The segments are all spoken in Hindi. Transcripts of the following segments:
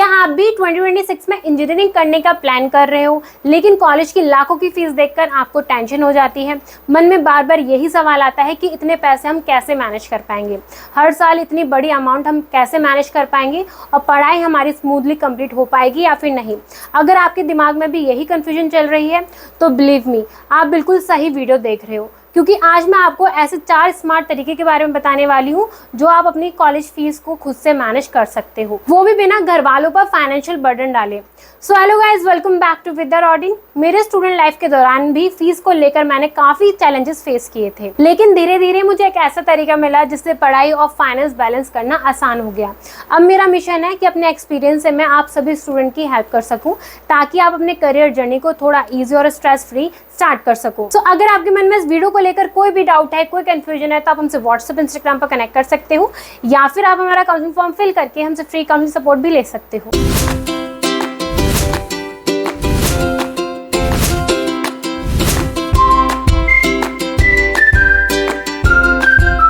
क्या आप भी 2026 में इंजीनियरिंग करने का प्लान कर रहे हो, लेकिन कॉलेज की लाखों की फीस देखकर आपको टेंशन हो जाती है। मन में बार बार यही सवाल आता है कि इतने पैसे हम कैसे मैनेज कर पाएंगे, हर साल इतनी बड़ी अमाउंट हम कैसे मैनेज कर पाएंगे और पढ़ाई हमारी स्मूथली कंप्लीट हो पाएगी या फिर नहीं। अगर आपके दिमाग में भी यही कन्फ्यूजन चल रही है तो बिलीव मी, आप बिल्कुल सही वीडियो देख रहे हो, क्योंकि आज मैं आपको ऐसे 4 स्मार्ट तरीके के बारे में बताने वाली हूँ जो आप अपनी कॉलेज फीस को खुद से मैनेज कर सकते हो, वो भी बिना घर वालों पर फाइनेंशियल बर्डन डाले। So hello guys, welcome back to with the रॉडिंग। मेरे स्टूडेंट लाइफ के दौरान भी फीस को लेकर मैंने काफी चैलेंजेस फेस किए थे, लेकिन धीरे धीरे मुझे एक ऐसा तरीका मिला जिससे पढ़ाई और फाइनेंस बैलेंस करना आसान हो गया। अब मेरा मिशन है कि अपने एक्सपीरियंस से मैं आप सभी स्टूडेंट की हेल्प कर सकूं, ताकि आप अपने करियर जर्नी को थोड़ा ईजी और स्ट्रेस फ्री स्टार्ट कर सको। तो अगर आपके मन में इस वीडियो को लेकर कोई भी डाउट है, कोई कंफ्यूजन है, तो आप हमसे व्हाट्सएप, इंस्टाग्राम पर कनेक्ट कर सकते हो, या फिर आप हमारा काउंसलिंग फॉर्म फिल करके हमसे फ्री काउंसलिंग सपोर्ट भी ले सकते हो।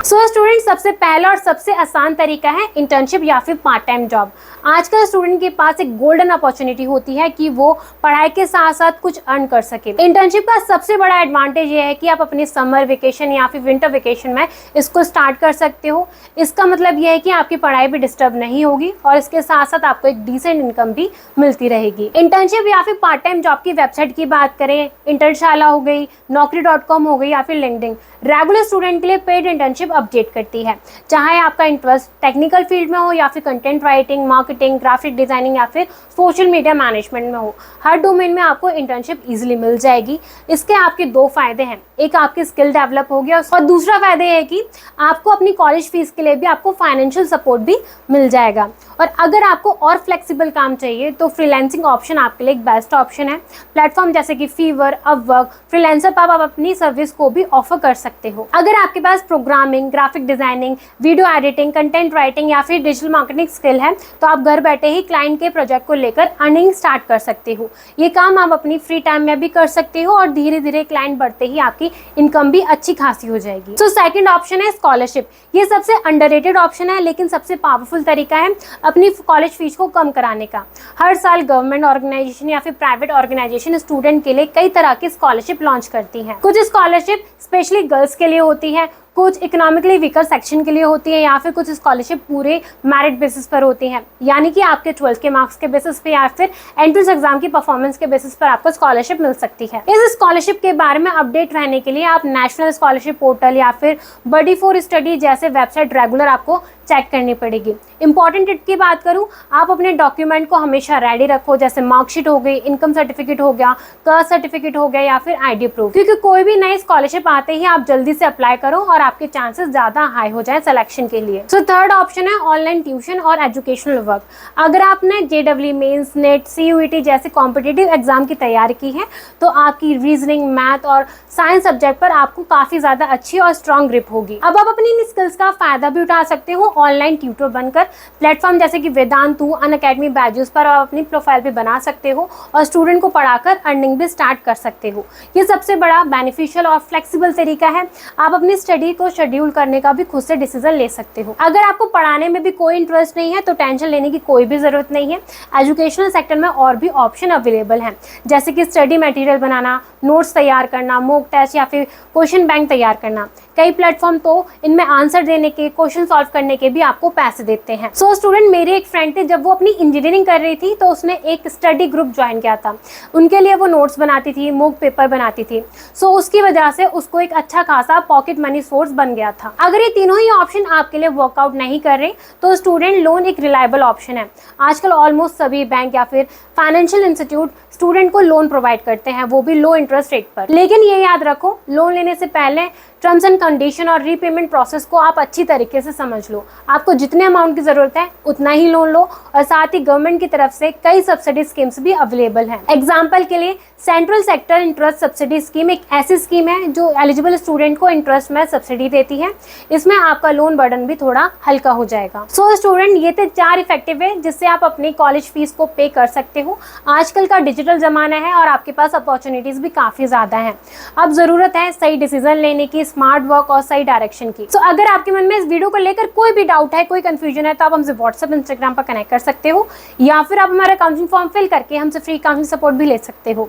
सो स्टूडेंट, सबसे पहला और सबसे आसान तरीका है इंटर्नशिप या फिर पार्ट टाइम जॉब। आजकल स्टूडेंट के पास एक गोल्डन अपॉर्चुनिटी होती है कि वो पढ़ाई के साथ साथ कुछ अर्न कर सके। इंटर्नशिप का सबसे बड़ा एडवांटेज ये है कि आप अपनी समर वेकेशन या फिर विंटर वेकेशन में इसको स्टार्ट कर सकते हो। इसका मतलब ये है कि आपकी पढ़ाई भी डिस्टर्ब नहीं होगी और इसके साथ साथ आपको एक डिसेंट इनकम भी मिलती रहेगी। इंटर्नशिप या फिर पार्ट टाइम जॉब की वेबसाइट की बात करें, इंटर्नशाला हो गई, naukri.com हो गई या फिर लिंक्डइन, रेगुलर स्टूडेंट के लिए पेड इंटर्नशिप अपडेट करती है। चाहे आपका इंटरेस्ट टेक्निकल फील्ड में हो या फिर content writing, marketing, graphic designing या फिर सोशल मीडिया मैनेजमेंट में हो, हर डोमेन में आपको इंटर्नशिप इजीली मिल जाएगी। इसके आपके 2 फायदे हैं, एक आपकी स्किल डेवलप हो गया और दूसरा फायदा है कि आपको अपनी कॉलेज फीस के लिए भी आपको फाइनेंशियल सपोर्ट भी मिल जाएगा। और अगर आपको और फ्लेक्सिबल काम चाहिए तो फ्रीलांसिंग ऑप्शन आपके लिए एक बेस्ट ऑप्शन है। प्लेटफॉर्म जैसे कि फीवर, अपवर्क, फ्रीलांसर पर आप अपनी सर्विस को भी ऑफर कर सकते हो। अगर आपके पास programming, graphic designing, video editing, content writing या फिर डिजिटल मार्केटिंग स्किल है तो आप घर बैठे ही क्लाइंट के प्रोजेक्ट को लेकर अर्निंग स्टार्ट कर सकते हो। ये काम आप अपनी फ्री टाइम में भी कर सकते हो और धीरे धीरे क्लाइंट बढ़ते ही आपकी इनकम भी अच्छी खासी हो जाएगी। तो सेकंड ऑप्शन है स्कॉलरशिप। ये सबसे अंडररेटेड ऑप्शन है लेकिन सबसे पावरफुल तरीका है अपनी कॉलेज फीस को कम कराने का। हर साल गवर्नमेंट ऑर्गेनाइजेशन या फिर प्राइवेट ऑर्गेनाइजेशन स्टूडेंट के लिए कई तरह की स्कॉलरशिप लॉन्च करती हैं। कुछ स्कॉलरशिप स्पेशली गर्ल्स के लिए होती है, कुछ इकोनॉमिकली वीकर सेक्शन के लिए होती है, या फिर कुछ स्कॉलरशिप पूरे मेरिट बेसिस पर होती हैं, यानी कि आपके 12th के मार्क्स के बेसिस पे या फिर एंट्रेंस एग्जाम की परफॉर्मेंस के बेसिस पर आपको स्कॉलरशिप मिल सकती है। इस स्कॉलरशिप के बारे में अपडेट रहने के लिए आप नेशनल स्कॉलरशिप पोर्टल या फिर बडी फॉर स्टडी जैसे वेबसाइट रेगुलर आपको चेक करनी पड़ेगी। इंपॉर्टेंट टिप की बात करूं, आप अपने डॉक्यूमेंट को हमेशा रेडी रखो, जैसे मार्कशीट हो गई, इनकम सर्टिफिकेट हो गया, कास्ट सर्टिफिकेट हो गया या फिर आईडी प्रूफ, क्योंकि कोई भी नई स्कॉलरशिप आते ही आप जल्दी से अप्लाई करो और आपके चांसेस ज्यादा हाई हो जाए सिलेक्शन के लिए। सो थर्ड ऑप्शन है ऑनलाइन ट्यूशन और एजुकेशनल वर्क। अगर आपने JEE मेंस, नेट, CUET जैसे कॉम्पिटिटिव एग्जाम की तैयारी की है तो आपकी रीजनिंग, मैथ और साइंस सब्जेक्ट पर आपको काफी ज्यादा अच्छी और स्ट्रॉन्ग ग्रिप होगी। अब आप अपनी इन स्किल्स का फायदा भी उठा सकते हो ऑनलाइन ट्यूटर बनकर। प्लेटफॉर्म जैसे कि वेदांतु, अनअकैडमी बैजेस पर आप अपनी प्रोफाइल भी बना सकते हो और स्टूडेंट को पढ़ाकर अर्निंग भी स्टार्ट कर सकते हो। ये सबसे बड़ा बेनिफिशियल और फ्लेक्सिबल तरीका है। आप अपनी स्टडी को शेड्यूल करने का भी खुद से डिसीजन ले सकते हो। अगर आपको पढ़ाने में भी कोई इंटरेस्ट नहीं है तो टेंशन लेने की कोई भी जरूरत नहीं है। एजुकेशनल सेक्टर में और भी ऑप्शन अवेलेबल हैं, जैसे कि स्टडी मटेरियल बनाना, नोट्स तैयार करना, मॉक टेस्ट या फिर क्वेश्चन बैंक तैयार करना। कई प्लेटफॉर्म तो इनमें आंसर देने के, क्वेश्चन सॉल्व करने के भी आपको पैसे देते हैं। सो स्टूडेंट, मेरी एक फ्रेंड थी, जब वो अपनी इंजीनियरिंग कर रही थी तो उसने एक स्टडी ग्रुप ज्वाइन किया था। उनके लिए वो नोट्स बनाती थी, मॉक पेपर बनाती थी। सो उसकी वजह से उसको एक अच्छा खासा पॉकेट मनी सोर्स बन गया था। अगर ये तीनों ही ऑप्शन आपके लिए वर्कआउट नहीं कर रहे तो स्टूडेंट लोन एक रिलायबल ऑप्शन है। आजकल ऑलमोस्ट सभी बैंक या फिर फाइनेंशियल इंस्टीट्यूट स्टूडेंट को लोन प्रोवाइड करते हैं, वो भी लो इंटरेस्ट रेट पर। लेकिन ये याद रखो, लोन लेने से पहले टर्म्स एंड कंडीशन और रीपेमेंट प्रोसेस को आप अच्छी तरीके से समझ लो। आपको जितने अमाउंट की जरूरत है उतना ही लोन लो, और साथ ही गवर्नमेंट की तरफ से कई सब्सिडी स्कीम्स भी अवेलेबल हैं। एग्जाम्पल के लिए central sector interest subsidy scheme एक ऐसी स्कीम है जो एलिजिबल स्टूडेंट को इंटरेस्ट में सब्सिडी देती है। इसमें आपका लोन बर्डन भी थोड़ा हल्का हो जाएगा। सो स्टूडेंट, ये थे 4 इफेक्टिव वे जिससे आप अपनी कॉलेज फीस को पे कर सकते हो। आजकल का डिजिटल जमाना है और आपके पास अपॉर्चुनिटीज भी काफी ज्यादा हैं। अब जरूरत है सही डिसीजन लेने की, स्मार्ट वर्क और सही डायरेक्शन की। तो अगर आपके मन में इस वीडियो को लेकर कोई भी डाउट है, कोई कंफ्यूजन है, तो आप हमसे व्हाट्सएप, इंस्टाग्राम पर कनेक्ट कर सकते हो या फिर आप हमारा काउंसलिंग फॉर्म फिल करके हमसे फ्री काउंसलिंग सपोर्ट भी ले सकते हो।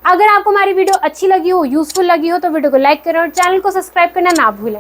अगर आपको हमारी वीडियो अच्छी लगी हो, यूजफुल लगी हो, तो वीडियो को लाइक करें और चैनल को सब्सक्राइब करना ना भूलें।